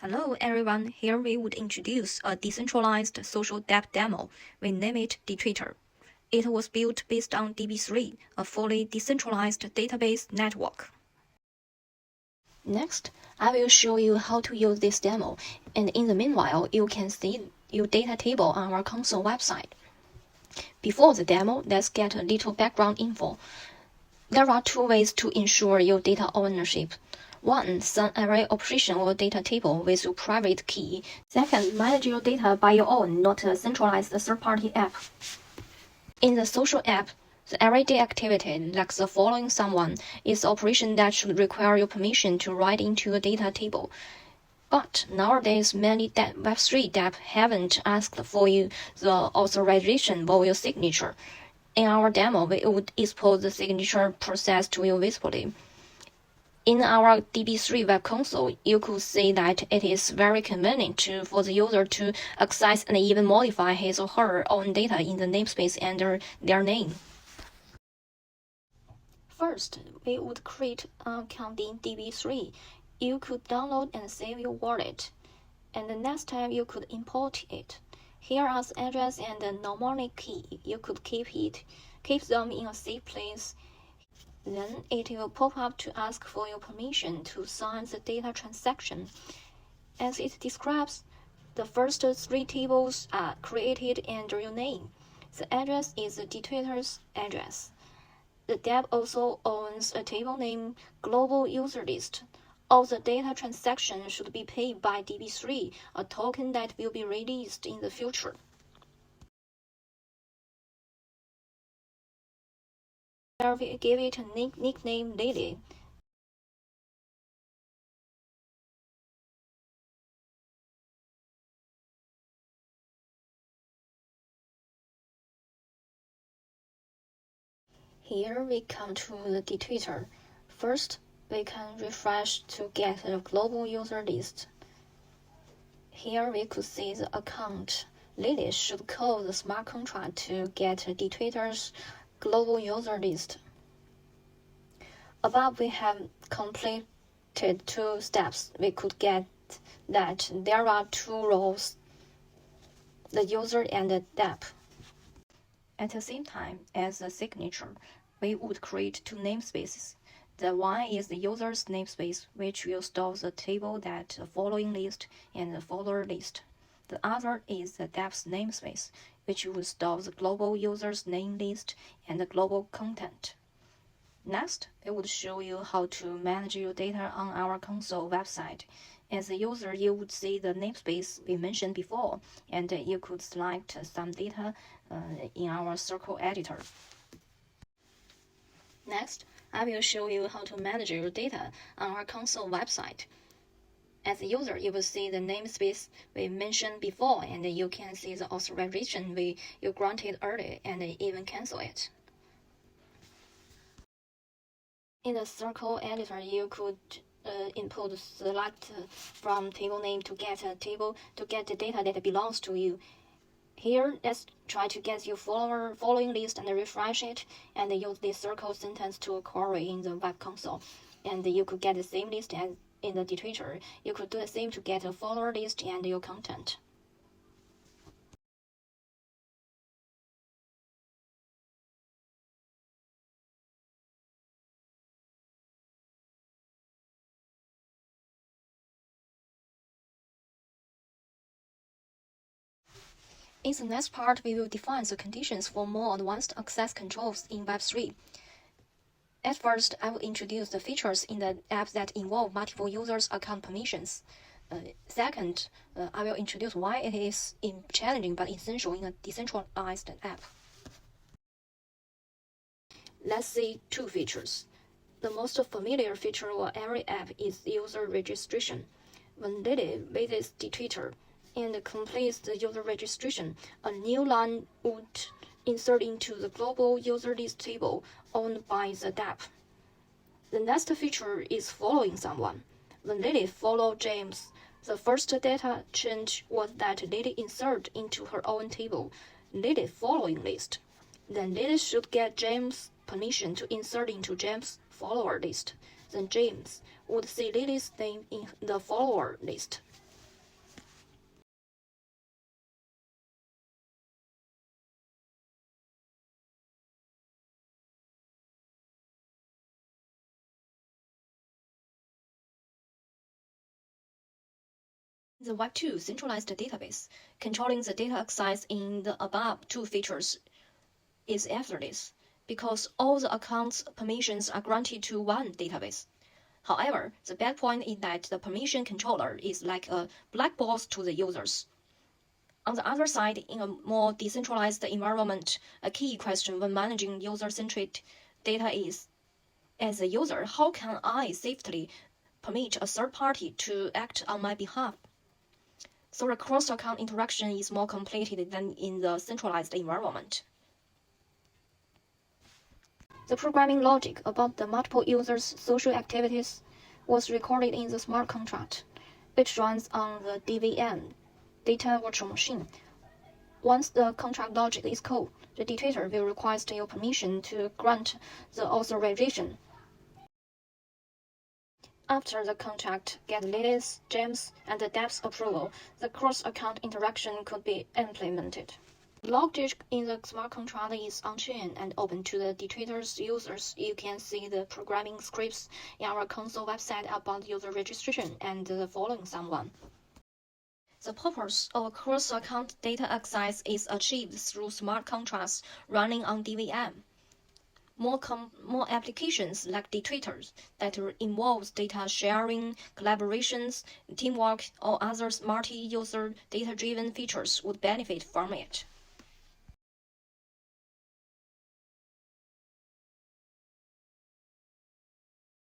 Hello everyone, here we would introduce a decentralized social dapp demo. We name it D-Twitter. It was built based on DB3, a fully decentralized database network. Next, I will show you how to use this demo, and in the meanwhile, you can see your data table on our console website. Before the demo, let's get a little background info. There are two ways to ensure your data ownership. One, send array operation or data table with your private key. Second, manage your data by your own, not a centralized third-party app. In the social app, the everyday activity, like the following someone, is operation that should require your permission to write into a data table. But nowadays, many Web3 dApp haven't asked for you the authorization for your signature. In our demo, we would expose the signature process to you visibly. In our DB3 web console, you could see that it is very convenient for the user to access and even modify his or her own data in the namespace under their name. First, we would create an account in DB3. You could download and save your wallet, and the next time you could import it. Here are the address and the mnemonic key. You could keep them in a safe place. Then it will pop up to ask for your permission to sign the data transaction. As it describes, the first three tables are created under your name. The address is the D-Twitter's address. The dapp also owns a table named Global User List. All the data transactions should be paid by DB3, a token that will be released in the future. Here we give it a nickname Lily. Here we come to the D-Twitter. First, we can refresh to get the global user list. Here we could see the account. Lily should call the smart contract to get D-Twitter's global user list. Above we have completed two steps. We could get that there are two roles, the user and the dapp. At the same time as the signature, we would create two namespaces. The one is the user's namespace, which will store the table that the following list and the follower list. The other is the dapp's namespace, which will store the global user's name list and the global content. Next, I would show you how to manage your data on our console website. As a user, you would see the namespace we mentioned before, and you could select some data in our circle editor. Next, I will show you how to manage your data on our console website. As a user, you will see the namespace we mentioned before, and you can see the authorization you granted earlier and even cancel it. In the circle editor, you could input select from table name to get a table to get the data that belongs to you. Here, let's try to get your following list and refresh it, and use this circle sentence to query in the web console. And you could get the same list as in the D-Twitter. You could do the same to get a follower list and your content. In the next part, we will define the conditions for more advanced access controls in Web3. At first, I will introduce the features in the app that involve multiple users' account permissions. Second, I will introduce why it is challenging but essential in a decentralized app. Let's see two features. The most familiar feature for every app is user registration. When Lily visits D-Twitter and completes the user registration, a new line would insert into the global user list table owned by the dapp. The next feature is following someone. When Lily followed James, the first data change was that Lily inserted into her own table Lily following list. Then Lily should get James' permission to insert into James' follower list. Then James would see Lily's name in the follower list. The Web 2 centralized database, controlling the data access in the above two features is effortless because all the accounts permissions are granted to one database. However, the bad point is that the permission controller is like a black box to the users. On the other side, in a more decentralized environment, a key question when managing user-centric data is, as a user, how can I safely permit a third party to act on my behalf? So the cross-account interaction is more complicated than in the centralized environment. The programming logic about the multiple users' social activities was recorded in the smart contract, which runs on the DVM, data virtual machine. Once the contract logic is called, the dictator will request your permission to grant the authorization. After the contract gets latest gems and the dapp's approval, the cross-account interaction could be implemented. The logic in the smart contract is on-chain and open to the dictator's users. You can see the programming scripts in our console website about user registration and the following someone. The purpose of cross-account data access is achieved through smart contracts running on DVM. More applications like dictators that involves data sharing, collaborations, teamwork, or other multi-user data-driven features would benefit from it.